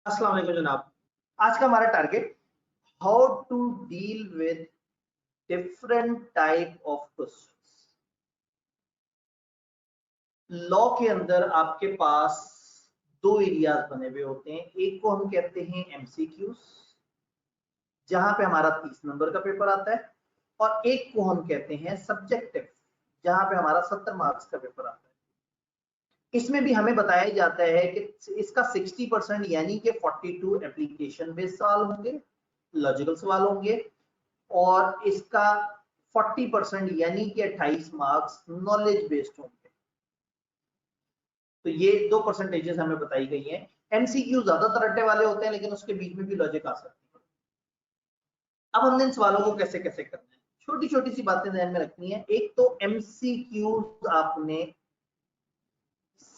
अस्सलाम वालेकुम जनाब। आज का हमारा target how to deal with different type of questions. Law के अंदर आपके पास दो एरियाज बने हुए होते हैं। एक को हम कहते हैं एमसीक्यूज, जहां पे हमारा 30 नंबर का पेपर आता है, और एक को हम कहते हैं सब्जेक्टिव, जहां पे हमारा 70 मार्क्स का पेपर आता है। इसमें भी हमें बताया जाता है कि इसका 60% यानी कि 42 एप्लीकेशन बेस्ड सवाल होंगे, लॉजिकल सवाल होंगे, और इसका 40% यानी कि 28 मार्क्स नॉलेज बेस्ड होंगे। तो ये दो परसेंटेजेस हमें बताई गई हैं। एमसीक्यू ज्यादातर रट्टे वाले होते हैं, लेकिन उसके बीच में भी लॉजिक आ सकती है। अब हमने इन सवालों को कैसे कैसे करना है, छोटी छोटी सी बातें ध्यान में रखनी है। एक तो एमसीक्यू आपने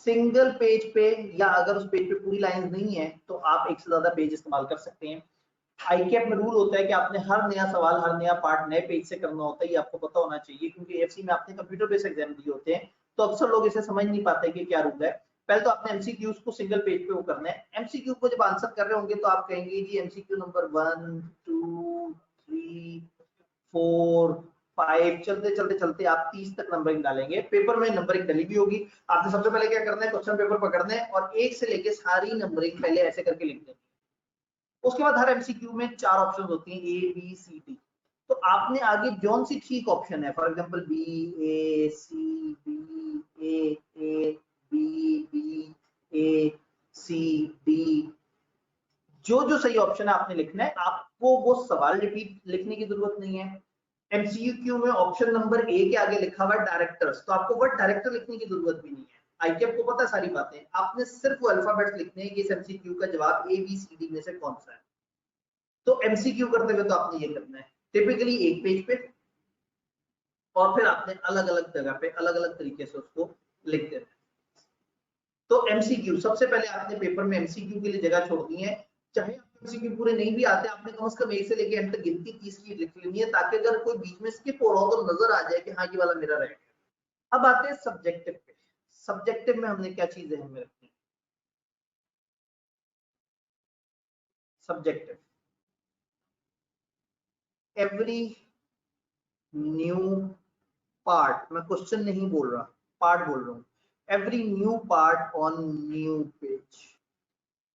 सिंगल पेज पे, या अगर उस पेज पे पूरी लाइन नहीं है तो आप एक से ज्यादा पेज इस्तेमाल कर सकते हैं। आईकैप में रूल होता है कि आपने हर नया सवाल, हर नया पार्ट नए पेज से करना होता है। ये आपको पता होना चाहिए, क्योंकि एफसी में आपने कंप्यूटर बेस्ड एग्जाम दिए होते हैं, तो अक्सर लोग इसे समझ नहीं पाते कि क्या रूल है। पहले तो आपने एमसीक्यूज को सिंगल पेज पे वो करना है। एमसीक्यू को जब आंसर कर रहे होंगे तो आप कहेंगे जी एमसीक्यू नंबर 1 2 3 4 5, चलते चलते चलते आप 30 तक नंबरिंग डालेंगे। पेपर में नंबरिंग डली भी होगी। आपने सबसे पहले क्या करना है, क्वेश्चन पेपर पकड़ना है और एक से लेके सारी नंबरिंग पहले ऐसे करके लिख देनी। उसके बाद हर एमसीक्यू में 4 ऑप्शन होती हैं, ए बी सी डी। तो आपने आगे जौन सी ठीक ऑप्शन है, for example B A C B A B B A C D, जो जो सही ऑप्शन है आपने लिखना है। आपको वो सवाल रिपीट लिखने की जरूरत नहीं है। एमसीक्यू में ऑप्शन नंबर ए के आगे लिखा हुआ डायरेक्टर्स, तो आपको वर्ड डायरेक्टर लिखने की जरूरत भी नहीं है। आईकैप को पता है सारी बातें, आपने सिर्फ वो अल्फाबेट्स लिखने हैं कि इस एमसीक्यू का जवाब ए बी सी डी में से कौन सा है। तो एमसीक्यू करते हुए तो आपने ये करना है, टिपिकली एक पेज पे, और फिर आपने अलग अलग जगह पे अलग अलग तरीके से उसको लिख देना है। तो एमसीक्यू सबसे पहले आपने पेपर में एमसीक्यू के लिए जगह छोड़ दी है। चाहे आपको एमसीक्यू पूरे नहीं भी आते, आपने कम से कम 1 से लेके एंड तक गिनती 30 की लिख लेनी है, ताकि अगर कोई बीच में स्किप हो रहा हो तो नजर आ जाए कि हाँ ये वाला मेरा रह गया। अब आते हैं सब्जेक्टिव पे। सब्जेक्टिव में हमने क्या चीजें हमें रखनी है। सब्जेक्टिव, एवरी न्यू पार्ट, मैं क्वेश्चन नहीं बोल रहा, पार्ट बोल रहा हूँ, every new part on new page.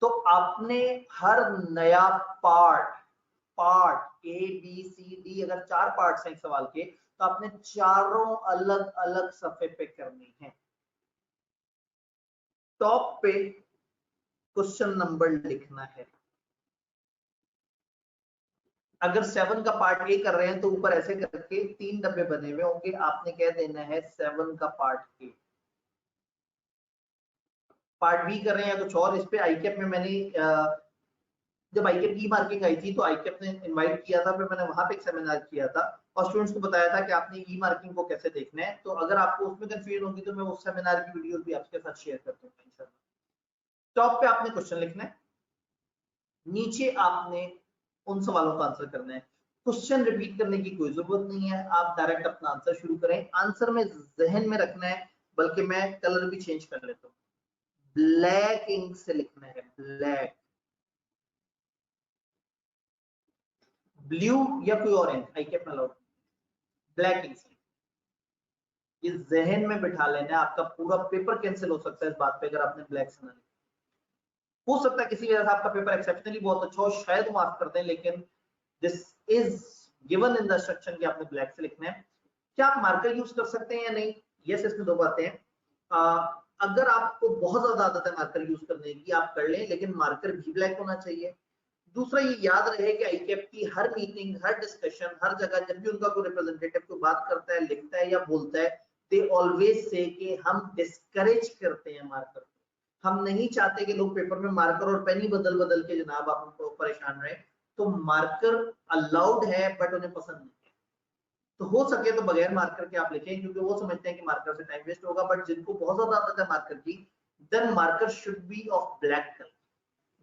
तो आपने हर नया part, part A B C D, अगर 4 पार्ट्स हैं एक सवाल के, तो आपने चारों अलग अलग सफे पे करनी है। टॉप पे क्वेश्चन नंबर लिखना है। अगर 7 का पार्ट ए कर रहे हैं तो ऊपर ऐसे करके 3 डब्बे बने हुए होंगे, आपने कह देना है 7 का पार्ट ए। पार्ट बी कर रहे हैं या कुछ और। इस पे आईकैप में मैंने जब आईकैप की मार्किंग आई थी तो आईकैप ने इनवाइट किया था, फिर मैंने वहां पे एक सेमिनार किया था और स्टूडेंट्स को बताया था कि आपने ई मार्किंग को कैसे देखना है। तो अगर आपको उसमें कंफ्यूजन होगी तो मैं उस सेमिनार की वीडियो भी आपके साथ शेयर कर दूंगा इंशाल्लाह। टॉप पे आपने क्वेश्चन लिखना है, नीचे आपने उन सवालों का आंसर करना है। क्वेश्चन रिपीट करने की कोई जरूरत नहीं है, आप डायरेक्ट अपना आंसर शुरू करें। आंसर में जहन में रखना है, बल्कि मैं कलर भी चेंज कर लेता हूँ, ब्लैक इंक से लिखना है, ब्लैक, ब्लू या कोई ऑरेंज, आई कैप अलाउड, ब्लैक इंक से। ये जहन में बिठा लेना है, आपका पूरा पेपर कैंसिल हो सकता है इस बात पे अगर आपने ब्लैक से ना लिखा। हो सकता है किसी वजह से आपका पेपर एक्सेप्शनली बहुत अच्छा हो, शायद मार्क कर दें, लेकिन this is given in the instruction कि आपने ब्लैक से लिखना है। क्या आप मार्कर यूज कर सकते हैं या नहीं? यस, इसमें दो बातें हैं। अगर आपको बहुत ज्यादा आदत है मार्कर यूज करने की, आप कर लें, लेकिन मार्कर भी ब्लैक होना चाहिए। दूसरा ये याद रहे कि आईकैप की हर मीटिंग, हर डिस्कशन, हर जगह जब भी उनका कोई रिप्रेजेंटेटिव कोई बात करता है, लिखता है या बोलता है, दे ऑलवेज से कि हम डिस्करेज करते हैं मार्कर को। हम नहीं चाहते कि लोग पेपर में मार्कर और पेन ही बदल बदल के जनाब आप उनको परेशान रहे। तो मार्कर अलाउड है, बट उन्हें पसंद नहीं है। तो हो सके तो बगैर मार्कर के आप लिखें, क्योंकि वो समझते हैं कि मार्कर से टाइम वेस्ट होगा। बट जिनको बहुत ज्यादा आदत है मार्कर की, then marker should be of black colour,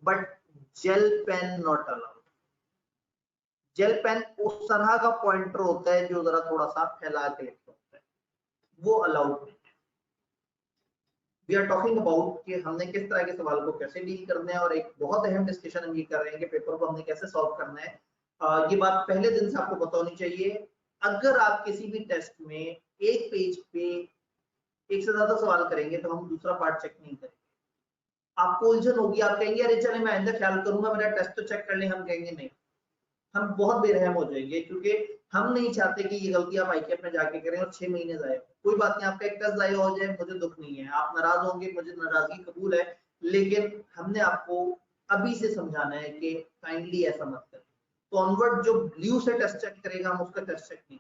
but gel pen not allowed. Gel pen उस तरह का पॉइंटर होता है जो जरा थोड़ा सा फैला के लिखता होता है, वो अलाउड नहीं है। वी आर टॉकिंग अबाउट कि हमने किस तरह के सवाल को कैसे डील करना है, और एक बहुत अहम डिस्कशन हम ये कर रहे हैं कि पेपर को हमने कैसे सॉल्व करना है। ये बात पहले दिन से आपको पता होनी चाहिए। अगर आप किसी भी टेस्ट में एक पेज पे एक से ज्यादा सवाल करेंगे तो हम दूसरा पार्ट चेक नहीं करेंगे, आपको उलझन होगी, आप कहेंगे अरे चले मैं आइंदा ख्याल करूंगा, मेरा टेस्ट तो चेक कर ले। हम कहेंगे नहीं, हम बहुत बेरहम हो जाएंगे, क्योंकि हम नहीं चाहते कि ये गलती आप आईकेएप में जाके करें और 6 महीने जाए। कोई बात नहीं, आपका एक टेस्ट जाया हो जाए, मुझे दुख नहीं है, आप नाराज होंगे, मुझे नाराजगी कबूल है, लेकिन हमने आपको अभी से समझाना है कि काइंडली ऐसा मत करें। तो ऑनवर्ड जो ब्लू से टेस्ट चेक करेगा, हम उसका टेस्ट चेक नहीं।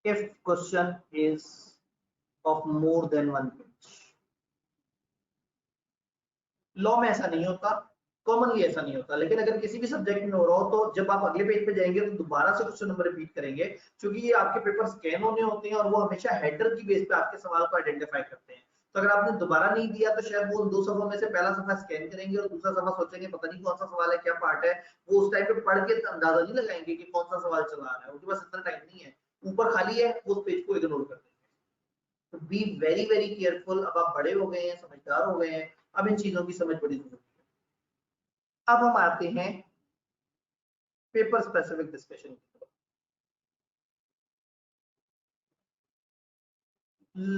If question is of more than 1 page, law में ऐसा नहीं होता, कॉमनली ऐसा नहीं होता, लेकिन अगर किसी भी सब्जेक्ट में हो रहा हो तो जब आप अगले पेज पे जाएंगे तो दोबारा से क्वेश्चन नंबर रिपीट करेंगे, क्योंकि ये आपके पेपर स्कैन होने होते हैं और वो हमेशा हेडर की बेस पे आपके सवाल को आइडेंटिफाई करते हैं। तो अगर आपने दोबारा नहीं दिया तो शायद वो 2 सफों में से पहला सफा स्कैन करेंगे और दूसरा सफा सोचेंगे पता नहीं कौन सा सवाल है, क्या पार्ट है। वो उस टाइम पे पढ़ के अंदाजा नहीं लगाएंगे कि कौन सा सवाल चला आ रहा है, उनके पास इतना टाइम नहीं है, ऊपर खाली है, वो उस पेज को इग्नोर कर देंगे। तो बी वेरी वेरी केयरफुल। अब आप बड़े हो गए हैं, समझदार हो गए हैं, अब इन चीजों की समझ बड़ी जरूरी है। अब हम आते हैं पेपर स्पेसिफिक डिस्कशन की तरफ।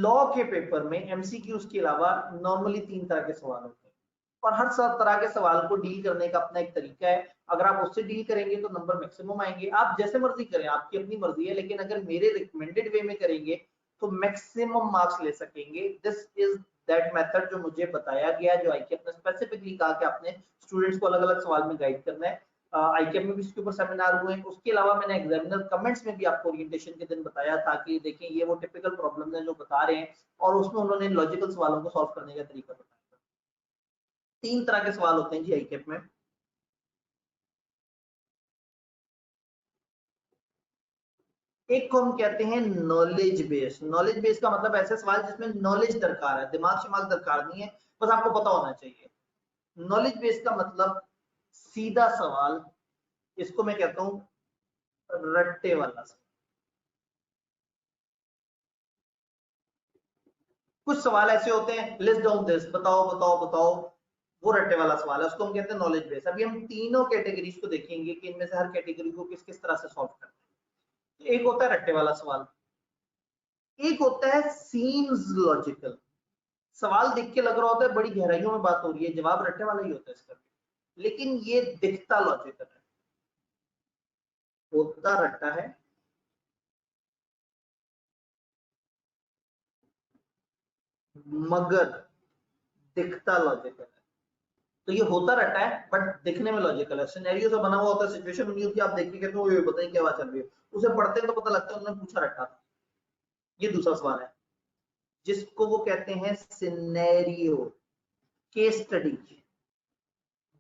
लॉ के पेपर में एमसीक्यूज के अलावा नॉर्मली 3 तरह के सवाल होते हैं, और हर सब तरह के सवाल को डील करने का अपना एक तरीका है। अगर आप उससे डील करेंगे तो नंबर मैक्सिमम आएंगे। आप जैसे मर्जी करें, आपकी अपनी मर्जी है, लेकिन अगर मेरे रिकमेंडेड वे में करेंगे तो मैक्सिमम मार्क्स ले सकेंगे। दिस इज दैट मेथड जो मुझे बताया गया, जो आईकेएप ने स्पेसिफिकली कहा कि आपने स्टूडेंट्स को अलग अलग सवाल में गाइड करना है। आईकेएप में भी इसके ऊपर सेमिनार हुए हैं। उसके अलावा मैंने एग्जामिनर कमेंट्स में भी आपको ओरिएंटेशन के दिन बताया था कि देखिए ये वो टिपिकल प्रॉब्लम्स हैं जो बता रहे हैं, और उसमें उन्होंने लॉजिकल सवालों को सॉल्व करने का तरीका बताया। 3 तरह के सवाल होते हैं जी आईकेएप में। एक को हम कहते हैं नॉलेज बेस। नॉलेज बेस का मतलब ऐसे सवाल जिसमें नॉलेज दरकार है, दिमाग शिमाग दरकार नहीं है, बस आपको पता होना चाहिए। नॉलेज बेस का मतलब सीधा सवाल, इसको मैं कहता हूं रट्टे वाला सवाल। कुछ सवाल ऐसे होते हैं, लिस्ट डाउन दिस, बताओ बताओ बताओ, वो रट्टे वाला सवाल है, उसको हम कहते हैं नॉलेज बेस। अभी हम तीनों कैटेगरीज को देखेंगे कि इनमें से हर कैटेगरी को किस किस तरह से सॉल्व करना है। तो एक होता है रट्टे वाला सवाल, एक होता है सीम्स लॉजिकल। सवाल देख के लग रहा होता है बड़ी गहराइयों में बात हो रही है, जवाब रट्टे वाला ही होता है इसका, लेकिन ये दिखता लॉजिकल है, होता रट्टा है, मगर दिखता लॉजिकल है। तो ये होता रट्टा है बट दिखने में लॉजिकल है। सिनेरियो से बना हुआ होता है, सिचुएशन बनी होती है, आप देखिए कहते हो ये बताइए क्या बात चल रही है, उसे पढ़ते हैं तो पता लगता है उन्होंने पूछा रट्टा था। ये दूसरा सवाल है जिसको वो कहते हैं सिनेरियो, केस स्टडी,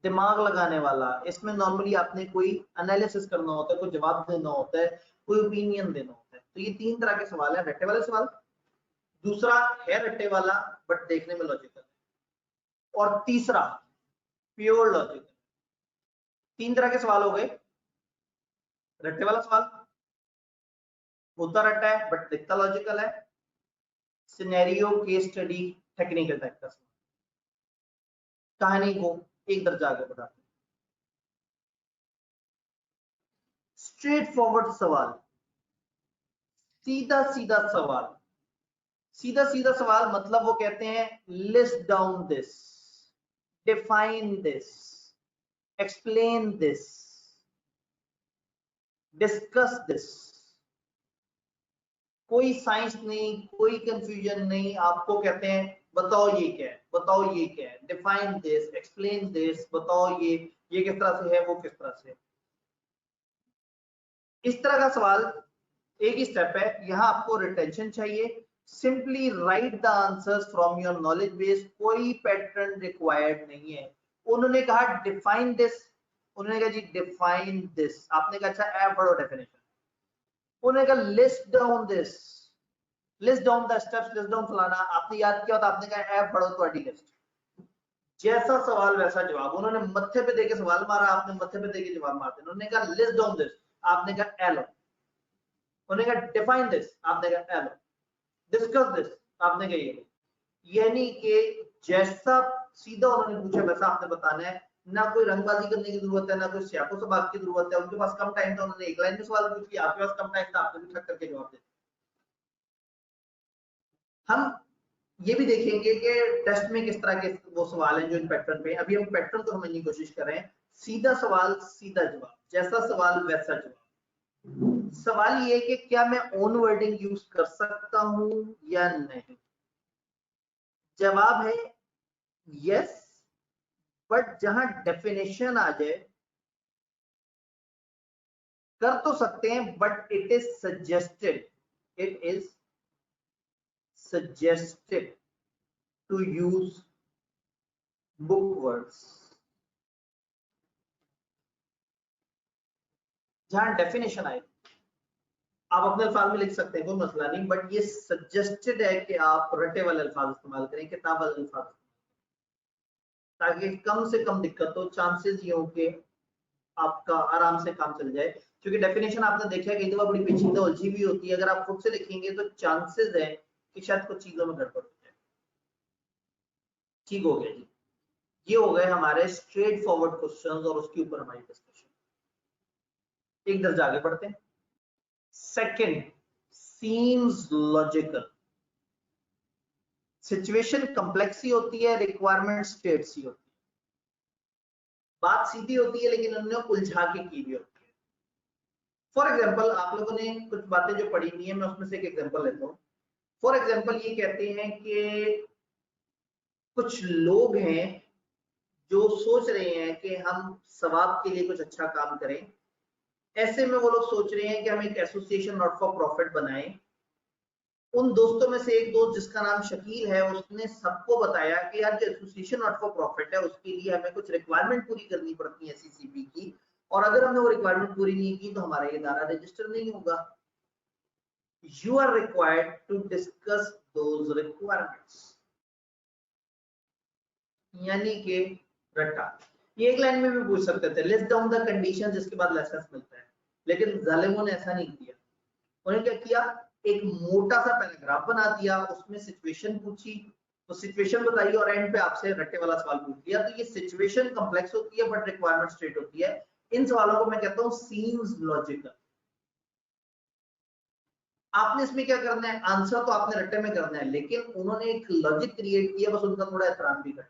दिमाग लगाने वाला। इसमें नॉर्मली आपने कोई एनालिसिस करना होता है, कोई जवाब देना होता है, कोई ओपिनियन देना होता है। तो ये 3 तरह के सवाल है, रट्टे वाले सवाल, दूसरा है रट्टे वाला बट देखने में लॉजिकल, और तीसरा प्योर लॉजिकल। 3 तरह के सवाल हो गए, रट्टे वाला सवाल, होता रट्टा है बट दिखता लॉजिकल है, scenario case study technical type का सवाल। कहानी को एक दर्जा आगे बढ़ाते हैं। स्ट्रेट फॉरवर्ड सवाल, सीधा सीधा सवाल। सीधा सीधा सवाल मतलब वो कहते हैं list down this, define this, explain this, discuss this. कोई साइंस नहीं, कोई कंफ्यूजन नहीं, आपको कहते हैं बताओ ये क्या है, बताओ ये क्या है, डिफाइन दिस, एक्सप्लेन दिस, बताओ ये किस तरह से है, वो किस तरह से। इस तरह का सवाल एक ही स्टेप है, यहां आपको रिटेंशन चाहिए। Simply write the answers from your knowledge base, कोई पैटर्न रिक्वायर्ड नहीं है। उन्होंने कहा डिफाइन दिस, उन्होंने कहा जी डिफाइन दिस, आपने कहा अच्छा ऐप पढ़ो डेफिनेशन। उन्होंने कहा list down this, list down the steps, list down फलाना, आपने याद किया तो आपने कहा ऐप पढ़ो तो लिस्ट। जैसा सवाल वैसा जवाब। उन्होंने मत्थे पे देके सवाल मारा, आपने मत्थे पे देके जवाब मारते। उन्होंने कहा लिस्ट डाउन दिस, आपने कहा एलो। उन्होंने कहा डिफाइन दिस, आपने कहा एलो। डिस्कस दिस, आपने कही, यानी कि जैसा सीधा उन्होंने पूछा वैसा आपने बताना है, ना कोई रंगबाजी करने की जरूरत है, ना कोई सियाको सबाक की जरूरत है। उनके पास कम टाइम था, उन्होंने एक लाइन में सवाल पूछ लिया, आपके पास कम टाइम था, आपने भी ठक करके जवाब दे। हम ये भी देखेंगे कि टेस्ट में किस तरह के वो सवाल हैं जो इन पैटर्न पे। अभी हम पैटर्न को समझने की कोशिश कर रहे हैं। सीधा सवाल सीधा जवाब, जैसा सवाल वैसा जवाब। सवाल ये है कि क्या मैं ओन वर्डिंग यूज कर सकता हूं या नहीं। जवाब है यस, बट जहां डेफिनेशन आ जाए कर तो सकते हैं, but it is suggested, it is suggested to use book words. जहां डेफिनेशन आए आप अपने अल्फाज में लिख सकते हैं, कोई मसला नहीं, बट ये सजेस्टेड है कि आप रटे वाले अल्फाज इस्तेमाल करें, किताब वाले अल्फाज, ताकि कम से कम दिक्कत हो। चांसेस ये हो कि आपका आराम से काम चल जाए, क्योंकि डेफिनेशन आपने देखा है कई दफा बड़ी पेचीदा उलझी हुई होती है। अगर आप खुद से लिखेंगे तो चांसेस है कि शायद कुछ चीजों में गड़बड़ हो जाए। ठीक हो गया जी, ये हो गए हमारे स्ट्रेट फॉरवर्ड क्वेश्चंस और उसके ऊपर हमारी डिस्कशन। एक दर्जा आगे बढ़ते हैं। Second, seems logical. Situation complex ही होती है, रिक्वायरमेंट स्टेट्स ही होती है। बात सीधी होती है लेकिन उन्होंने उलझा के की हुई होती है। फॉर एग्जाम्पल, आप लोगों ने कुछ बातें जो पढ़ी हुई है, मैं उसमें से एक एग्जाम्पल लेता हूँ। फॉर एग्जाम्पल ये कहते हैं कि कुछ लोग हैं जो सोच रहे हैं कि हम सवाब के लिए कुछ अच्छा काम करें। ऐसे में वो लोग सोच रहे हैं कि हम एक एसोसिएशन नॉट फॉर प्रॉफिट बनाएं। उन दोस्तों में से एक दोस्त जिसका नाम शकील है, उसने सबको बताया कि यार जो एसोसिएशन नॉट फॉर प्रॉफिट है उसके लिए हमें कुछ रिक्वायरमेंट पूरी करनी पड़ती है एससीसीबी की, और अगर हमने वो रिक्वायरमेंट पूरी नहीं की तो हमारा ये इदारा रजिस्टर नहीं होगा। You are required to discuss those requirements। यानी कि रट्टा, ये एक लाइन में भी पूछ सकते थे, लिस्ट डाउन द कंडीशन जिसके बाद लाइसेंस मिलता है, लेकिन जालिमों ने ऐसा नहीं किया। उन्होंने क्या किया, एक मोटा सा पैराग्राफ बना दिया, उसमें सिचुएशन पूछी, तो सिचुएशन बताई और एंड पे आपसे रट्टे वाला सवाल पूछ लिया। तो ये सिचुएशन कॉम्प्लेक्स होती है बट रिक्वायरमेंट स्ट्रेट होती है। इन सवालों को मैं कहता हूँ सीम्स लॉजिकल। आपने इसमें क्या करना है, आंसर तो आपने रट्टे में करना है, लेकिन उन्होंने एक लॉजिक क्रिएट किया, बस उनका थोड़ा एहतराम भी करना।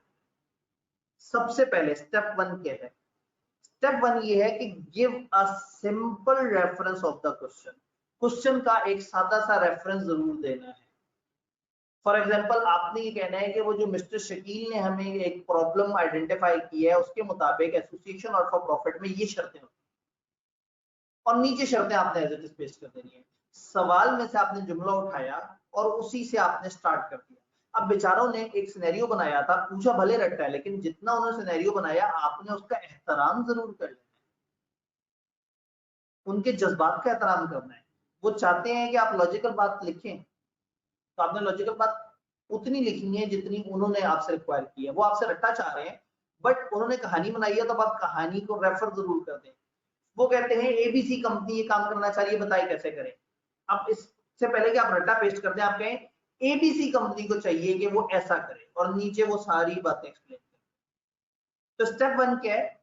सबसे पहले स्टेप वन क्या है, स्टेप वन ये है कि give a simple reference of the question. Question का एक सादा सा रेफरेंस जरूर देना है। फॉर एग्जाम्पल, आपने ये कहना है कि वो जो मिस्टर शकील ने हमें एक प्रॉब्लम आइडेंटिफाई की है उसके मुताबिक एसोसिएशन नॉट फॉर प्रॉफिट में ये शर्तें होती हैं, और नीचे शर्तें आपने एज इट इज पेश कर देनी है। सवाल में से आपने जुमला उठाया और उसी से आपने स्टार्ट कर दिया। अब बेचारों ने एक सिनेरियो बनाया था, पूछा भले रट्टा है, लेकिन जितना उन्होंने सिनेरियो बनाया आपने उसका एहतराम जरूर कर लेना है, उनके जज्बात का एहतराम करना है। वो चाहते हैं कि आप लॉजिकल बात लिखें, तो आपने लॉजिकल बात उतनी लिखनी है जितनी उन्होंने आपसे रिक्वायर की है। वो आपसे रट्टा चाह रहे हैं, बट उन्होंने कहानी बनाई है तो आप कहानी को रेफर जरूर कर दें। वो कहते हैं एबीसी कंपनी ये काम करना चाह रही है, बताइए कैसे करें। अब इससे पहले कि आप रट्टा पेस्ट कर दें, आप कहें एबीसी कंपनी को चाहिए कि वो ऐसा करे, और नीचे वो सारी बातें एक्सप्लेन करें। तो स्टेप वन क्या है,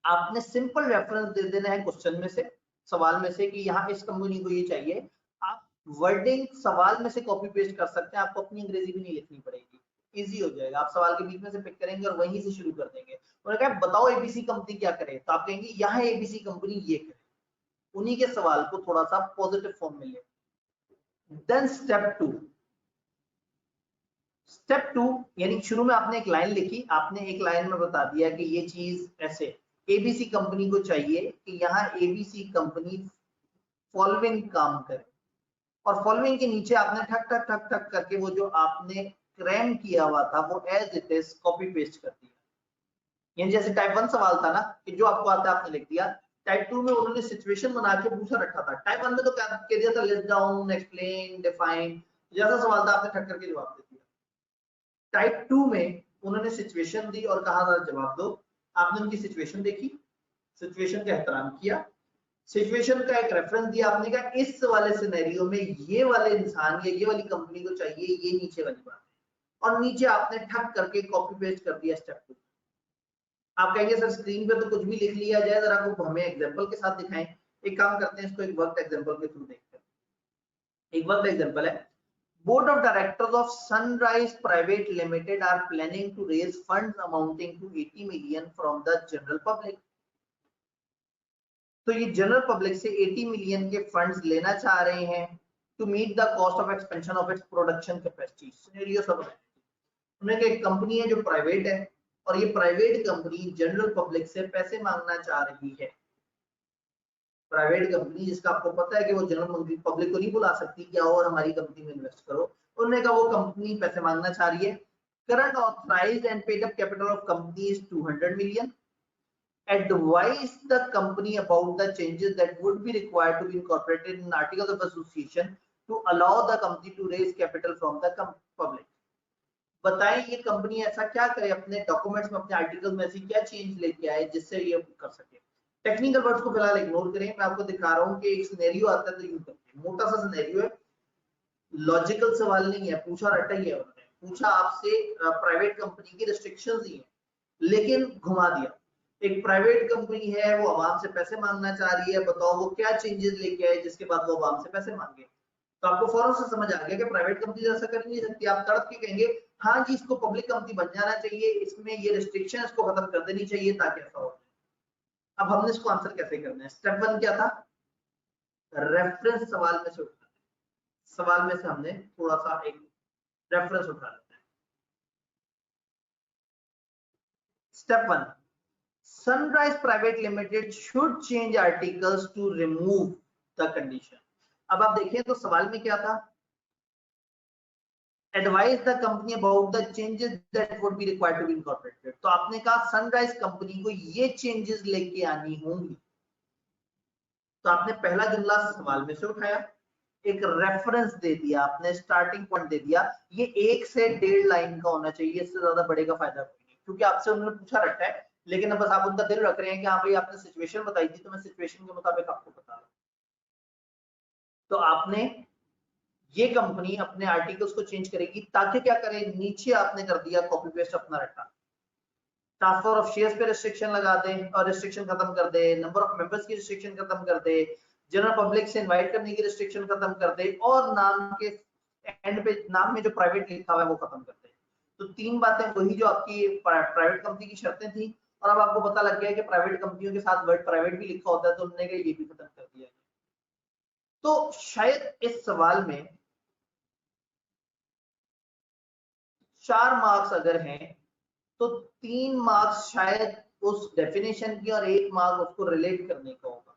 आपने सिंपल रेफरेंस दे देना है क्वेश्चन में से, सवाल में से, कि यहाँ इस कंपनी को ये चाहिए। आप वर्डिंग सवाल में से कॉपी पेस्ट कर सकते हैं, आपको अपनी अंग्रेजी भी नहीं लिखनी पड़ेगी, इजी हो जाएगा। आप सवाल के बीच में से पिक करेंगे और वहीं से शुरू कर देंगे। उन्होंने कहा बताओ एबीसी कंपनी क्या करे, तो आप कहेंगे यहाँ एबीसी कंपनी ये करे, उन्हीं के सवाल को थोड़ा सा पॉजिटिव फॉर्म में ले। Then step two, step two यानी शुरू में आपने एक लाइन लिखी, आपने एक लाइन में बता दिया कि ये चीज ऐसे एबीसी कंपनी को चाहिए कि यहाँ एबीसी कंपनी फॉलोइंग काम करे, और फॉलोइंग के नीचे आपने ठक ठक ठक ठक करके वो जो आपने क्रैम किया हुआ था वो as it is copy paste कर दिया। यानी जैसे टाइप 1 सवाल था ना कि जो आपको आता है आपने लिख दिया, टाइप 2 में उन्होंने सिचुएशन बना के पूछा रखा था। टाइप 1 में तो क्या कह दिया था, लिस्ट डाउन, एक्सप्लेन, डिफाइन, जैसा सवाल था आपने ठक करके जवाब दे दिया। टाइप 2 में उन्होंने सिचुएशन दी और कहा था जवाब दो। आपने उनकी सिचुएशन देखी, सिचुएशन का एहतराम किया, सिचुएशन का एक रेफरेंस दिया, आपने कहा इस वाले सिनेरियो में ये वाले इंसान या ये वाली कंपनी को चाहिए ये नीचे वाली बात है, और नीचे आपने ठक करके कॉपी पेस्ट कर दिया स्टेप 2। आप कहेंगे सर स्क्रीन पे तो कुछ भी लिख लिया जाए, जरा को हमें एग्जांपल के साथ दिखाएं। एक काम करते हैं, इसको एक वर्क एग्जांपल के थ्रू देखते हैं। एक वर्क एग्जांपल है, Board of Directors of Sunrise Private Limited are planning to raise funds amounting to 80 million from the general public. तो ये जनरल पब्लिक से 80 मिलियन के फंड्स लेना चाह रहे हैं to meet the cost of expansion of its production capacity. Scenario सब है, उन्हें एक कंपनी है जो प्राइवेट है और ये प्राइवेट कंपनी जनरल पब्लिक से पैसे मांगना चाह रही है। प्राइवेट कंपनी जिसका आपको पता है कि वो जनरल पब्लिक को नहीं बुला सकती कि आओ और हमारी कंपनी में इन्वेस्ट करो, उन्होंने कहा वो कंपनी पैसे मांगना चाह रही है। Current authorised and paid up capital of company is 200 million. Advise the company about the changes that would be required to be incorporated in articles of association to allow the company to raise capital from the public. बताएं ये company ऐसा क्या करे अपने documents में, अपने article में ऐसी क्या चेंज लेके आए जिससे ये कर सके। टेक्निकल वर्ड्स को फिलहाल इग्नोर करें, मैं आपको दिखा रहा हूँ कि एक सिनेरियो आता है तो यूं करते हैं। मोटा सा सिनेरियो है, लॉजिकल सवाल नहीं है, पूछा रटा ही है उन्होंने, पूछा आपसे प्राइवेट कंपनी की रिस्ट्रिक्शंस ही है लेकिन घुमा दिया। एक प्राइवेट कंपनी है, वो आवाम से पैसे मांगना चाह रही है, बताओ वो क्या चेंजेस लेके आए जिसके बाद वो आवाम से पैसे मांगे। तो आपको फौरन से समझ आ गया कि प्राइवेट कंपनी ऐसा कर नहीं सकती। आप तड़प के कहेंगे हाँ जी इसको पब्लिक कंपनी बन जाना चाहिए, इसमें ये रिस्ट्रिक्शन इसको खत्म कर देनी चाहिए ताकि ऐसा हो। अब हमने इसको आंसर कैसे करना है? स्टेप 1 क्या था? रेफरेंस सवाल में से उठा, सवाल में से हमने थोड़ा सा एक रेफरेंस उठा लेते हैं। Step 1, Sunrise Private Limited should change articles to remove the condition. अब आप देखें तो सवाल में क्या था? Advise the company about the changes that would be required to be incorporated. तो आपने कहा सनराइज कंपनी को ये चेंजेस लेके आनी होंगी। तो आपने पहला जुमला सवाल में से उठाया, एक रेफरेंस दे दिया, आपने स्टार्टिंग पॉइंट दे दिया, ये 1 से 1.5 लाइन का होना चाहिए, इससे ज्यादा बड़े का फायदा कोई नहीं, क्योंकि आपसे उन्होंने पूछा रखा है लेकिन अब बस आप उनका दिल रख रहे हैं कि हाँ भाई आपने सिचुएशन बताई थी तो मैं सिचुएशन के मुताबिक आपको बता रहा हूं। तो आपने ये कंपनी अपने आर्टिकल्स को चेंज करेगी ताकि क्या करे, नीचे आपने कर दिया कॉपी पेस्ट अपना रखा, ट्रांसफर ऑफ शेयर्स पे रिस्ट्रिक्शन लगा दे और रिस्ट्रिक्शन खत्म कर दे, नंबर ऑफ मेंबर्स की रिस्ट्रिक्शन खत्म कर दे, जनरल पब्लिक से इनवाइट करने की रिस्ट्रिक्शन खत्म कर दे और नाम के एंड पे नाम में जो प्राइवेट लिखा हुआ है वो खत्म कर दे। तो 3 बातें वही जो आपकी प्राइवेट कंपनी की शर्तें थी, और अब आपको पता लग गया कि प्राइवेट कंपनियों के साथ वर्ड प्राइवेट भी लिखा होता है, तो उन्होंने ये भी खत्म कर दिया। तो शायद इस सवाल में 4 मार्क्स अगर हैं तो 3 मार्क्स शायद उस डेफिनेशन की और 1 मार्क उसको रिलेट करने का होगा।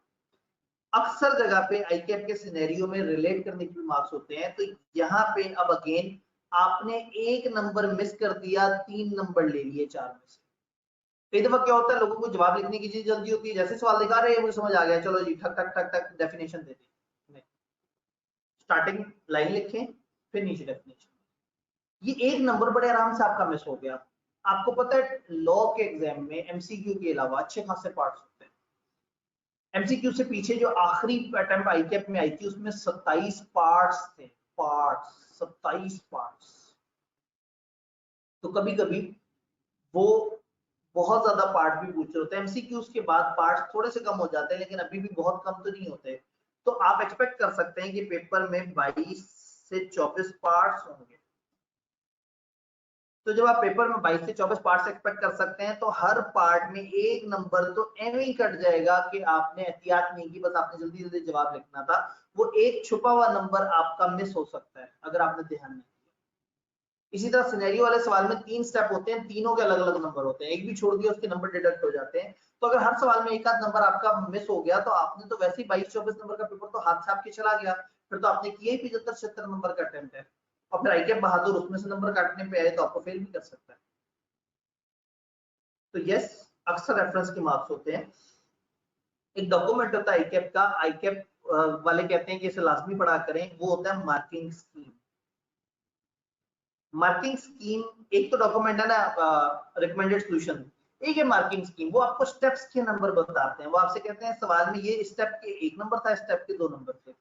अक्सर जगह पे आईकैप के सिनेरियो में रिलेट करने के मार्क्स होते हैं। तो यहाँ पे अब अगेन आपने 1 नंबर मिस कर दिया, 3 नंबर ले लिए 4 में से। कई दफा क्या होता है, लोगों को जवाब लिखने की चीज जल्दी होती है, जैसे सवाल दिखा रहे हैं मुझे समझ आ गया, चलो जी ठक ठक ठक ठक डेफिनेशन दे दी, स्टार्टिंग लाइन लिखें फिर नीचे डेफिनेशन। ये 1 नंबर बड़े आराम से आपका मिस हो गया। आपको पता है लॉ के एग्जाम में एमसीक्यू के अलावा अच्छे खासे पार्ट्स होते हैं। एमसीक्यू से पीछे जो आखिरी अटेम्प्ट आईकैप में आई थी उसमें 27 पार्ट्स थे, पार्ट्स 27 पार्ट्स। तो कभी कभी वो बहुत ज्यादा पार्ट भी पूछ रहे होते हैं। एमसीक्यूज के बाद पार्ट्स थोड़े से कम हो जाते हैं लेकिन अभी भी बहुत कम तो नहीं होते। तो आप एक्सपेक्ट कर सकते हैं कि पेपर में 22 से 24 पार्ट्स होंगे। तो जब आप पेपर में 22 से 24 पार्ट्स एक्सपेक्ट कर सकते हैं तो हर पार्ट में 1 नंबर तो एवं ही कट जाएगा कि आपने एहतियात नहीं की, बस आपने जल्दी जल्दी जवाब लिखना था। वो एक छुपा हुआ नंबर आपका मिस हो सकता है अगर आपने ध्यान नहीं दिया। इसी तरह सिनेरियो वाले सवाल में 3 स्टेप होते हैं, तीनों के अलग अलग नंबर होते हैं, एक भी छोड़ दिया उसके नंबर डिडक्ट हो जाते हैं। तो अगर हर सवाल में एक आध नंबर आपका मिस हो गया तो आपने तो वैसे ही 22-24 नंबर का पेपर तो हाथ से आपके चला गया, फिर तो आपने किया ही 75-76 नंबर का अटेम्प्ट है, और फिर आईकैप बहादुर उसमें से नंबर काटने पे आए तो आपको फेल भी कर सकता है। तो यस, अक्सर रेफरेंस के मार्क्स होते हैं। एक डॉक्यूमेंट होता है आईकैप का, आईकैप वाले कहते हैं कि इसे लाजमी पढ़ा करें, वो होता है मार्किंग स्कीम। मार्किंग स्कीम एक तो डॉक्यूमेंट है ना रिकमेंडेड सॉल्यूशन, एक है मार्किंग स्कीम, वो आपको स्टेप्स के नंबर बताते हैं, वो आपसे कहते हैं सवाल में ये स्टेप के 1 नंबर था, स्टेप के 2 नंबर थे।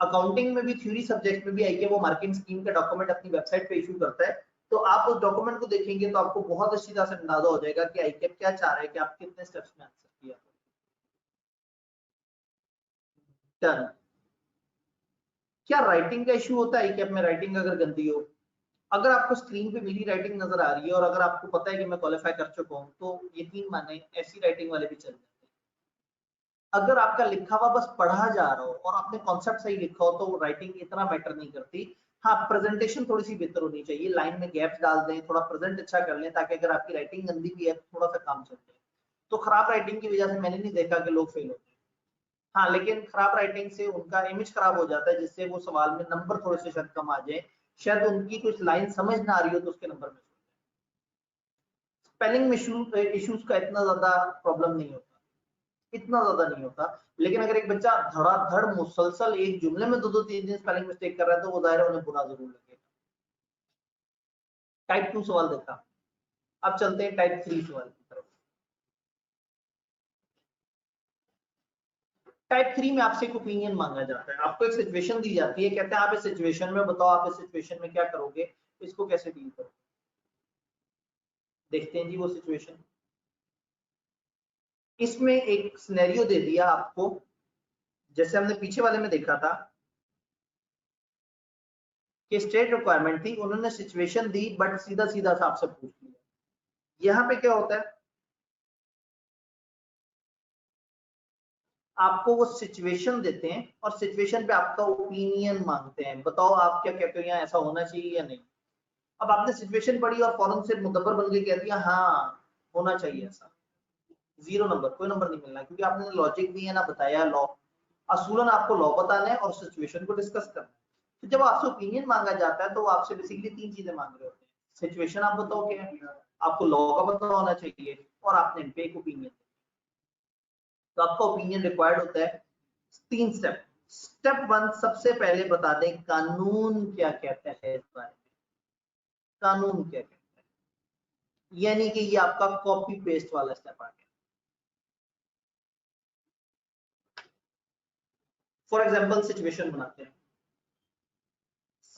अकाउंटिंग में भी, थ्योरी सब्जेक्ट में भी आईके वो मार्किंग स्कीम का डॉक्यूमेंट अपनी वेबसाइट पे इशू करता है, तो आप उस डॉक्यूमेंट को देखेंगे तो आपको बहुत अच्छी तरह से अंदाजा हो जाएगा कि आईके क्या चाह रहा है कि आप कितने स्टेप्स में आंसर किया। डन। क्या राइटिंग का इशू होता है आईके में? राइटिंग अगर गंदी हो, अगर आपको स्क्रीन पे मेरी राइटिंग नजर आ रही है और अगर आपको पता है कि मैं क्वालिफाई कर चुका हूं, तो यकीन माने ऐसी राइटिंग वाले भी चल जाते हैं। अगर आपका लिखा हुआ बस पढ़ा जा रहा हो और आपने कॉन्सेप्ट सही लिखा हो, तो राइटिंग इतना मैटर नहीं करती। हाँ, प्रेजेंटेशन थोड़ी सी बेहतर होनी चाहिए, लाइन में गैप्स डाल दें, थोड़ा प्रेजेंट अच्छा कर लें, ताकि अगर आपकी राइटिंग गंदी भी है तो थोड़ा सा काम चल जाए। तो खराब राइटिंग की वजह से मैंने नहीं देखा कि लोग फेल होते हैं। हाँ, लेकिन खराब राइटिंग से उनका इमेज खराब हो जाता है, जिससे वो सवाल में नंबर थोड़े से शायद कम आ जाए, शायद उनकी कुछ लाइन समझ ना आ रही हो तो उसके नंबर में। स्पेलिंग इश्यूज का इतना ज्यादा प्रॉब्लम नहीं होता, इतना ज्यादा नहीं होता। लेकिन अगर एक बच्चा धड़ाधड़ मुसलसल एक जुमले में 2-2 3 स्पेलिंग मिस्टेक कर रहा है, तो वो दायरा उन्हें बुरा जरूर लगेगा। टाइप 2 सवाल देखा, अब चलते हैं टाइप 3 सवाल की तरफ। टाइप 3 में आपसे एक ओपिनियन मांगा जाता है, आपको एक सिचुएशन दी जाती है, कहते हैं आप इस सिचुएशन में बताओ, आप इस सिचुएशन में क्या करोगे, इसको कैसे डील करोगे। देखते हैं जी वो सिचुएशन। इसमें एक सिनेरियो दे दिया आपको, जैसे हमने पीछे वाले में देखा था कि स्टेट रिक्वायरमेंट थी, उन्होंने सिचुएशन दी बट सीधा सीधा सा आपसे पूछ लिया। यहाँ पे क्या होता है, आपको वो सिचुएशन देते हैं और सिचुएशन पे आपका ओपिनियन मांगते हैं, बताओ आप क्या कहते हो, यहाँ ऐसा होना चाहिए या नहीं। अब आपने सिचुएशन पढ़ी और फौरन से मुदब्बर बन के कह दिया हाँ होना चाहिए ऐसा, 0 नंबर, कोई नंबर नहीं मिलना, क्योंकि आपने लॉजिक भी है ना बताया लॉ। असूलन आपको लॉ बताना है और सिचुएशन को डिस्कस करना है। तो जब आपसे ओपिनियन मांगा जाता है तो आपसे बेसिकली 3 चीजें मांग रहे होते हैं, सिचुएशन आप बताओ क्या है, आपको लॉ का पता होना चाहिए और आपने इन पे एक ओपिनियन। तो आपका ओपिनियन रिक्वायर्ड होता है 3 स्टेप। स्टेप 1, सबसे पहले बता दें कानून क्या कहता है इस बारे में, कानून क्या कहता है, यानी कि ये आपका कॉपी पेस्ट वाला स्टेप आ गया। फॉर एग्जांपल सिचुएशन बनाते हैं।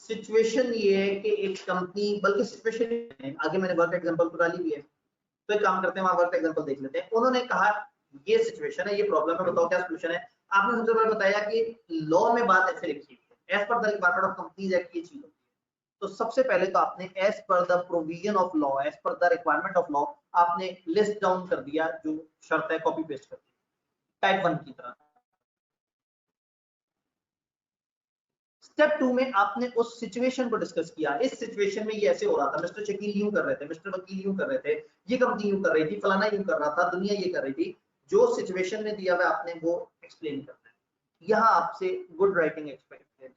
सिचुएशन ये है कि एक कंपनी, बल्कि सिचुएशन आगे मैंने वर्क एग्जांपल बता ली भी है, तो एक काम करते हैं, वहां वर्क एग्जांपल देख लेते हैं। उन्होंने कहा ये सिचुएशन है, ये प्रॉब्लम है, बताओ क्या सोल्यूशन है। आपने सबसे पहले बताया कि लॉ में बात ऐसे लिखी है, as per the requirement of companies act ये चीज होती है। तो सबसे पहले तो आपने as per the provision of law, as per the requirement of law, आपने लिस्ट डाउन कर दिया जो शर्त है, कॉपी पेस्ट कर दी टाइप 1 की तरह। स्टेप 2 में आपने उस सिचुएशन को डिस्कस किया, इस सिचुएशन में ये ऐसे हो रहा था, मिस्टर शकील यूं कर रहे थे, मिस्टर वकील यूं कर रहे थे, ये कंपनी यूं कर रही थी, फलाना यूं कर रहा था, दुनिया ये कर रही थी। जो सिचुएशन में दिया हुआ आपने वो एक्सप्लेन करना है। यहाँ आपसे गुड राइटिंग एक्सपेक्टेड है।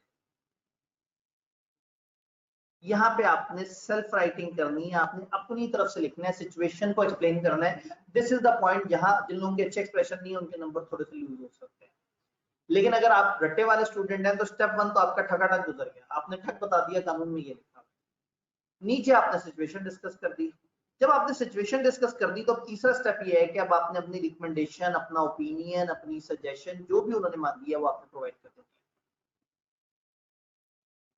यहाँ पे आपने सेल्फ राइटिंग करनी है, आपने अपनी तरफ से लिखना है, सिचुएशन को एक्सप्लेन करना है। दिस इज द पॉइंट जहां जिन लोगों के अच्छे एक्सप्रेशन नहीं है उनके नंबर थोड़े से लूज हो सकते हैं। लेकिन अगर आप रट्टे वाले स्टूडेंट हैं तो स्टेप 1 तो आपका ठकाठक गुजर गया, आपने ठक बता दिया कानून में ये लिखा। नीचे आपने सिचुएशन डिस्कस कर दी। जब आपने सिचुएशन डिस्कस कर दी तो अब तीसरा स्टेप ये है कि अब आपने अपनी रिकमेंडेशन, अपना ओपिनियन, अपनी सजेशन जो भी उन्होंने मांगी है वो आपने प्रोवाइड कर दी।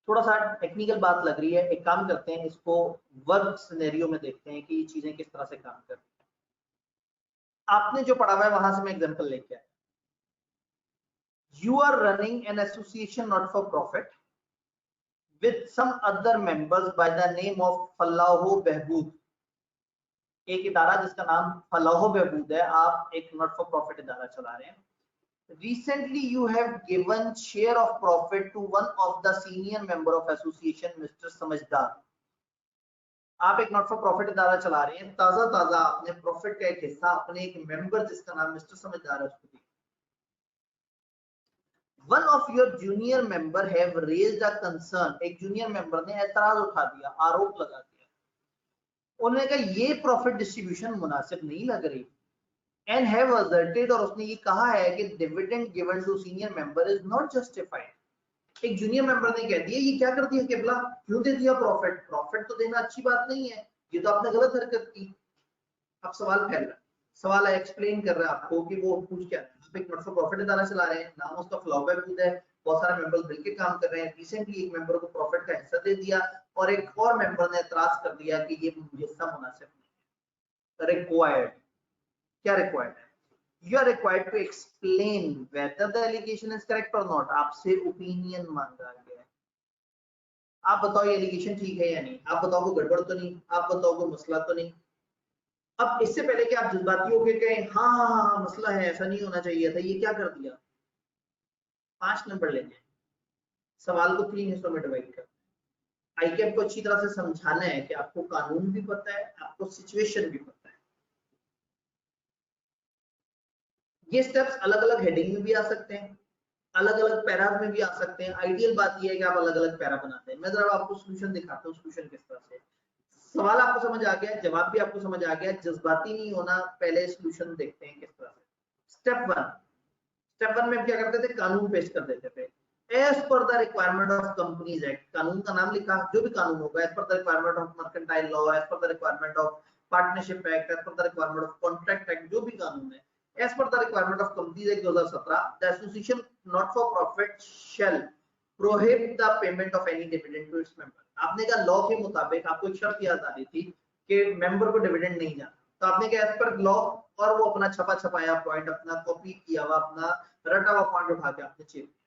थोड़ा सा टेक्निकल बात लग रही है, एक काम करते हैं, इसको वर्क सिनेरियो में देखते हैं कि ये चीजें किस तरह से काम कर रही है। आपने जो पढ़ा हुआ है वहां से मैं एग्जांपल लेके आया। You are running an association not for profit with some other members by the name of फलाहो बहबूद। एक इदारा जिसका नाम फलाहो बहबूद है, आप एक नॉट फॉर प्रॉफिट इदारा चला रहे हैं। Recently you have given share of profit to one of the senior member of association, Mr. समझदार। आप एक नॉट फॉर प्रॉफिट इदारा चला रहे हैं, ताजा ताजा आपने प्रॉफिट का एक हिस्सा अपने एक मेंबर जिसका नाम मिस्टर समझदार है उसको दिया। One of your junior member have raised a concern, एक जूनियर मेंबर ने ऐतराज उठा दिया, आरोप लगा दिया, उन्होंने कहा ये प्रॉफिट डिस्ट्रीब्यूशन मुनासिब नहीं लग रही, and have asserted, और उसने ये कहा है कि dividend given to senior member is not justified। एक जूनियर मेंबर ने कह दिया ये क्या कर दिया केबला, क्यों दे दिया प्रॉफिट, प्रॉफिट तो देना अच्छी बात नहीं है, ये तो आपने गलत हरकत की। अब सवाल फैल रहा है, सवाल एक्सप्लेन कर रहा है आपको कि वो पूछ क्या रहा है। आप एक नॉट फॉर प्रॉफिट इदारा चला रहे हैं, नाम उसका फ्लॉ महफूज है, बहुत सारे मेंबर्स मिलकर काम कर रहे हैं, रिसेंटली एक मेंबर को प्रॉफिट का हिस्सा दे दिया और एक और मेंबर ने एतराज कर दिया कि ये मुझे हिस्सा मुनासिब नहीं है। रिक्वायर्ड, क्या रिक्वायर्ड है? You are required to explain whether the allegation is correct or not. आपसे ओपिनियन मांगा गया है, आप बताओ ये एलिगेशन ठीक है या नहीं, आप बताओ कोई गड़बड़ तो नहीं, आप बताओ कोई मसला तो नहीं। अब इससे पहले कि आप जज्बाती होके कहें हाँ हाँ हाँ हाँ मसला है, ऐसा नहीं होना चाहिए था, ये क्या कर दिया, 5 नंबर लेने, सवाल को 3 हिस्सों में डिवाइड कर। आईकैप को अच्छी तरह से समझाना है कि आपको कानून भी पता है, आपको सिचुएशन भी पता है। ये स्टेप्स अलग अलग हेडिंग में भी आ सकते हैं, अलग अलग पैरा में भी आ सकते हैं। आइडियल बात यह है कि आप अलग अलग पैरा बनाते हैं। मैं जरा आपको सॉल्यूशन दिखाता हूँ, सॉल्यूशन किस तरह से। सवाल आपको समझ आ गया, जवाब भी आपको समझ आ गया, जज्बाती नहीं होना, पहले सॉल्यूशन देखते हैं किस तरह से। स्टेप वन में हम क्या करते थे, कानून पेश कर देते थे। As per the requirement of companies act, कानून का नाम लिखा, जो भी कानून होगा, as per the requirement of mercantile law, as per the requirement of partnership act, as per the requirement of contract act, जो भी कानून है, as per the requirement of Companies Act 2017, the association not for profit shall prohibit the payment of any dividend to its member. आपने कहा law के मुताबिक आपको एक शर्त याद आ रही थी कि मेंबर को डिविडेंड नहीं जाना, तो आपने कहा एज पर लॉ, और वो अपना छपा छपाया पॉइंट, अपना कॉपी किया हुआ, अपना रटा हुआ पॉइंट उठा के आपने चेक किया।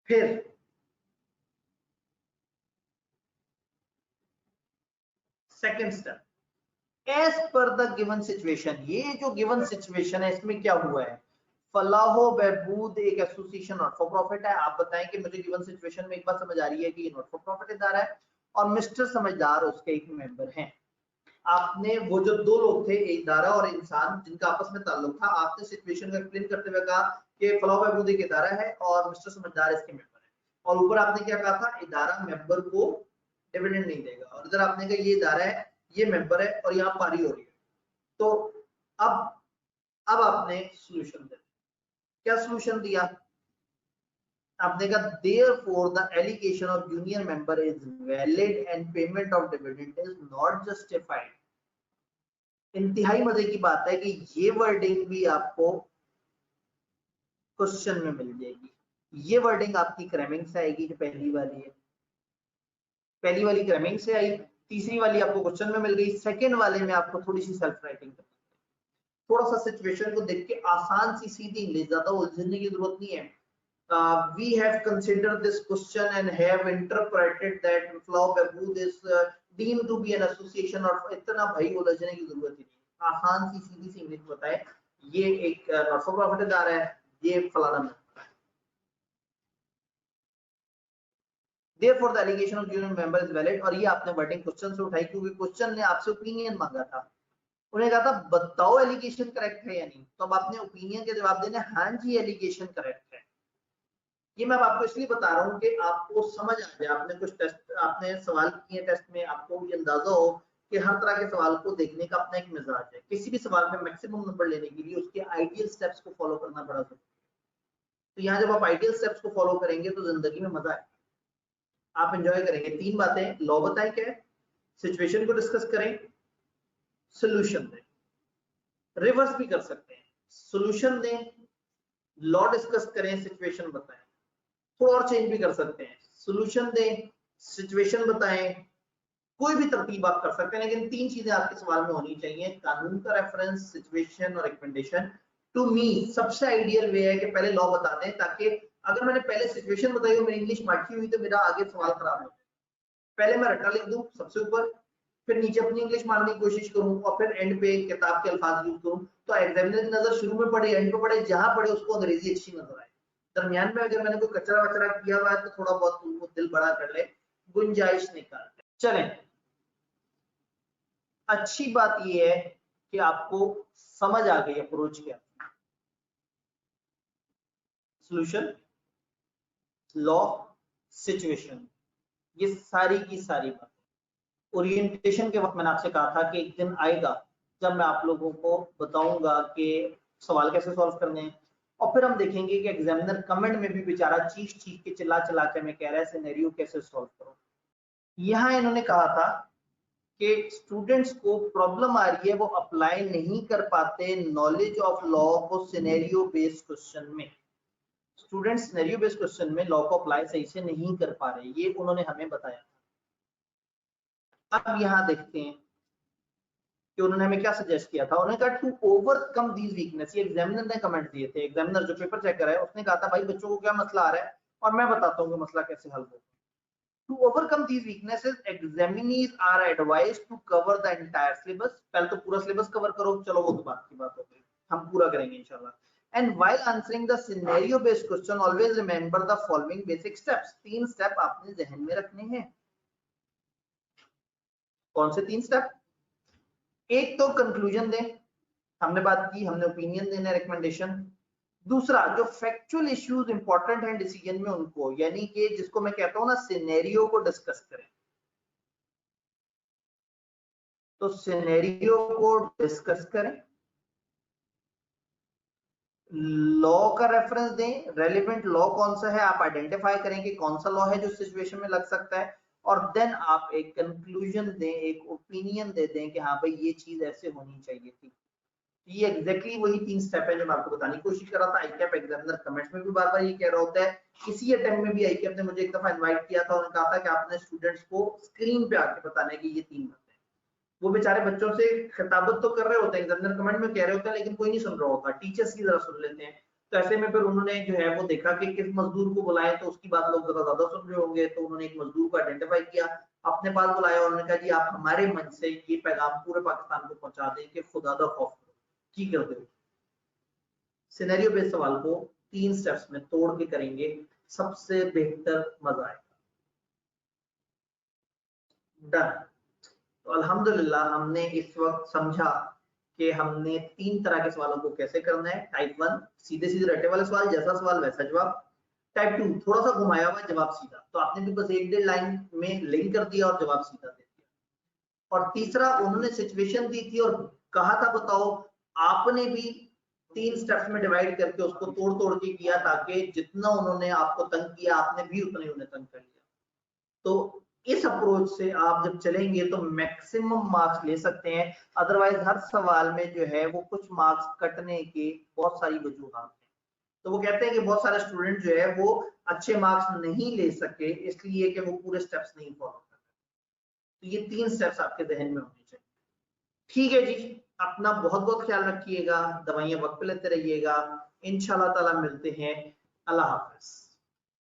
फिर second step, as per the given situation, ये जो गिवन सिचुएशन है इसमें क्या हुआ है, फलाहो बहबूद एक एसोसिएशन नॉट फॉर प्रॉफिट है। आप बताएं कि मुझे गिवन सिचुएशन में एक बात समझ आ रही है कि ये नॉट फॉर प्रॉफिट इदारा है और मिस्टर समझदार उसके एक मेंबर हैं। आपने वो जो दो लोग थे, इदारा और इंसान, जिनका आपस में ताल्लुक था, आपने सिचुएशन को एक्सप्लेन करते हुए कहा कि फलाहो बहबूद एक इदारा है और मिस्टर समझदार इसके मेंबर है, और ऊपर आपने क्या कहा था, इदारा मेंबर को डिविडेंड नहीं देगा, और इधर आपने कहा ये इदारा है, ये मेंबर है और यहाँ पारी हो रही है। तो अब आपने सॉल्यूशन दिया, क्या सॉल्यूशन दिया, आपने कहा therefore the allegation of junior member is valid and payment of dividend is not justified। इंतहाई मजे की बात है कि ये वर्डिंग भी आपको क्वेश्चन में मिल जाएगी। ये वर्डिंग आपकी क्रैमिंग से आएगी, जो पहली वाली है, पहली वाली क्रैमिंग से आई, तीसरी वाली आपको क्वेश्चन में मिल गई, सेकंड वाले में आपको थोड़ी सी सेल्फ राइटिंग करनी है। थोड़ा सा सिचुएशन को देख के आसान सी सीधी इंग्लिश, ज्यादा उलझने की जरूरत नहीं है। We have considered this question and have interpreted that Flaw Behbood is deemed to be an association और इतना भाई उलझने की जरूरत ही नहीं, आसान सी सीधी सी इंग्लिश बताए, ये एक नॉट फॉर प्रॉफिट इदारा है, ये फलाना है। Therefore the allegation of junior member is valid, और ये आपने वर्डिंग क्वेश्चन से उठाई क्योंकि क्वेश्चन ने आपसे ओपिनियन मांगा था, उन्हें कहा था बताओ एलिगेशन करेक्ट है या नहीं, तो अब आपने ओपिनियन के जवाब देने, हाँ जी एलिगेशन करेक्ट है। ये मैं आपको इसलिए बता रहा हूँ कि आपको समझ आ जाए, आपने कुछ टेस्ट, आपने सवाल किए टेस्ट में, आपको ये अंदाजा हो कि हर तरह के सवाल को देखने का अपना एक मिजाज है। किसी भी सवाल में मैक्सिमम नंबर लेने के लिए उसके आइडियल स्टेप्स को फॉलो करना बड़ा जरूरी है। तो यहाँ जब आप आइडियल स्टेप्स को फॉलो करेंगे तो जिंदगी में मजा आएगा, आप एंजॉय करेंगे। 3 बातें, लॉ बताएं क्या है, सिचुएशन को डिस्कस करें, सोल्यूशन दें, रिवर्स भी कर सकते हैं, सोल्यूशन दें, लॉ डिस्कस करें, सिचुएशन बताएं, थोड़ा और चेंज भी कर सकते हैं, सोल्यूशन दें, सिचुएशन बताएं, कोई भी तरतीब आप कर सकते हैं, लेकिन 3 चीजें आपके सवाल में होनी चाहिए, कानून का रेफरेंस, सिचुएशन और रिकमेंडेशन। टू मी सबसे आइडियल वे है कि पहले लॉ बता दें, ताकि अगर मैंने पहले सिचुएशन बताई हो, मेरी इंग्लिश माठी हुई, तो मेरा आगे सवाल खराब हो। पहले मैं रट्टा लिख दूं सबसे ऊपर, फिर नीचे अपनी इंग्लिश मारने की कोशिश करूं और फिर एंड पे किताब के अल्फाज यूज करूं, तो एग्जामिनर की नजर शुरू में पड़े, एंड पे पड़े, जहां पड़े उसको अंग्रेजी अच्छी नजर आए। दरमियान में अगर मैंने कोई कचरा वचरा किया हुआ है तो थोड़ा बहुत वो दिल बड़ा कर ले, गुंजाइश निकाल। चलें, अच्छी बात ये है कि आपको समझ आ गई अप्रोच क्या, सॉल्यूशन, लॉ, सिचुएशन, ये सारी की सारी बात। ओरिएंटेशन के वक्त मैंने आपसे कहा था कि एक दिन आएगा जब मैं आप लोगों को बताऊंगा कि सवाल कैसे सॉल्व करने हैं, और फिर हम देखेंगे कि एग्जामिनर कमेंट में भी बेचारा चीख चीख के चिल्ला चिल्ला के मैं कह रहा है सिनेरियो कैसे सॉल्व करो। यहाँ इन्होंने कहा था कि स्टूडेंट्स को प्रॉब्लम आ रही है, वो अप्लाई नहीं कर पाते नॉलेज ऑफ लॉ को सिनेरियो बेस्ड क्वेश्चन में। स्टूडेंट्स सिनेरियो बेस्ड क्वेश्चन में लॉ को अप्लाई सही से नहीं कर पा रहे, ये उन्होंने हमें बताया। अब यहाँ देखते हैं कि उन्होंने हमें क्या सजेस्ट किया था। उन्होंने कहा टू ओवरकम दीज वीकनेस, ये एग्जामिनर ने कमेंट दिए थे। एग्जामिनर जो पेपर चेक कर रहा है उसने कहा था भाई बच्चों को क्या मसला आ रहा है और मैं बताता हूँ कि मसला कैसे हल होगा। To overcome these weaknesses examinees are advised to cover the entire syllabus. पहले तो पूरा सिलेबस कवर करो, चलो वो तो बात की बात हो गई, हम पूरा करेंगे इंशाल्लाह। And while answering the scenario based question, always remember the following basic steps। 3 step आपने जहन में रखने हैं। कौन से 3 स्टेप? एक तो कंक्लूजन दें, हमने बात की, हमने ओपिनियन देना, रिकमेंडेशन। दूसरा, जो फैक्चुअल इश्यूज इंपॉर्टेंट हैं डिसीजन में उनको, यानी कि जिसको मैं कहता हूं ना सिनेरियो को डिस्कस करें। तो सिनेरियो को डिस्कस करें, लॉ का रेफरेंस दें, रेलिवेंट लॉ कौन सा है आप आइडेंटिफाई करें कि कौन सा लॉ है जो सिचुएशन में लग सकता है, और देन आप एक कंक्लूजन दें, एक ओपिनियन दे दें कि हाँ भाई ये चीज ऐसे होनी चाहिए थी। ये एग्जैक्टली वही 3 स्टेप है जो मैं आपको बताने की कोशिश कर रहा था। आईकैप एग्जामिनर कमेंट्स में भी बार बार ये कह रहा होता है। इसी अटेम्प्ट में भी आईकैप ने मुझे एक दफा इनवाइट किया था, उन्होंने कहा था कि आपने स्टूडेंट्स को स्क्रीन पे आके बताना है कि ये 3 बातें। वो बेचारे बच्चों से खिताबत तो कर रहे होते हैं, एग्जामिनर कमेंट में कह रहे होते हैं, लेकिन कोई नहीं सुन रहा होता, टीचर्स की जरा सुन लेते हैं। तो ऐसे में फिर उन्होंने जो है वो देखा कि किस मजदूर को बुलाएं तो उसकी बात लोग ज्यादा सुन रहे होंगे, तो उन्होंने एक मजदूर को आइडेंटिफाई किया, अपने पास बुलाया और उन्होंने कहा जी आप हमारे मंच से ये पैगाम पूरे पाकिस्तान को पहुंचा दें कि खुदा दा खौफ करो, की करते हो। सिनेरियो बेस्ड सवाल को 3 स्टेप्स में तोड़ के करेंगे, सबसे बेहतर मजा आएगा। डन। तो अल्हम्दुलिल्लाह हमने इस वक्त समझा कि हमने 3 तरह के सवालों को कैसे करना है। टाइप 1 सीधे सीधे रटे वाले सवाल, जैसा सवाल वैसा जवाब। टाइप 2 थोड़ा सा घुमाया हुआ जवाब सीधा, तो आपने भी बस 1-1.5 लाइन में लिंक कर दिया और जवाब सीधा दे दिया। और तीसरा उन्होंने सिचुएशन दी थी और कहा था बताओ, आपने भी 3 स्टेप्स में डिवाइड करके उसको तोड़ तोड़ के किया, ताकि जितना उन्होंने आपको तंग किया आपने भी उतना ही उन्हें तंग कर लिया। तो इस अप्रोच से आप जब चलेंगे तो मैक्सिमम मार्क्स ले सकते हैं। अदरवाइज हर सवाल में जो है वो कुछ मार्क्स कटने के बहुत सारी वजूहात हैं। तो वो कहते हैं कि बहुत सारे स्टूडेंट जो है वो अच्छे मार्क्स नहीं ले सके इसलिए कि वो पूरे स्टेप्स नहीं फॉलो कर रहे। तो ये 3 स्टेप्स आपके जहन में होने चाहिए। ठीक है जी, अपना बहुत बहुत ख्याल रखिएगा, दवाइयां वक्त पे लेते रहिएगा। इंशाल्लाह ताला मिलते हैं। अल्लाह हाफिज।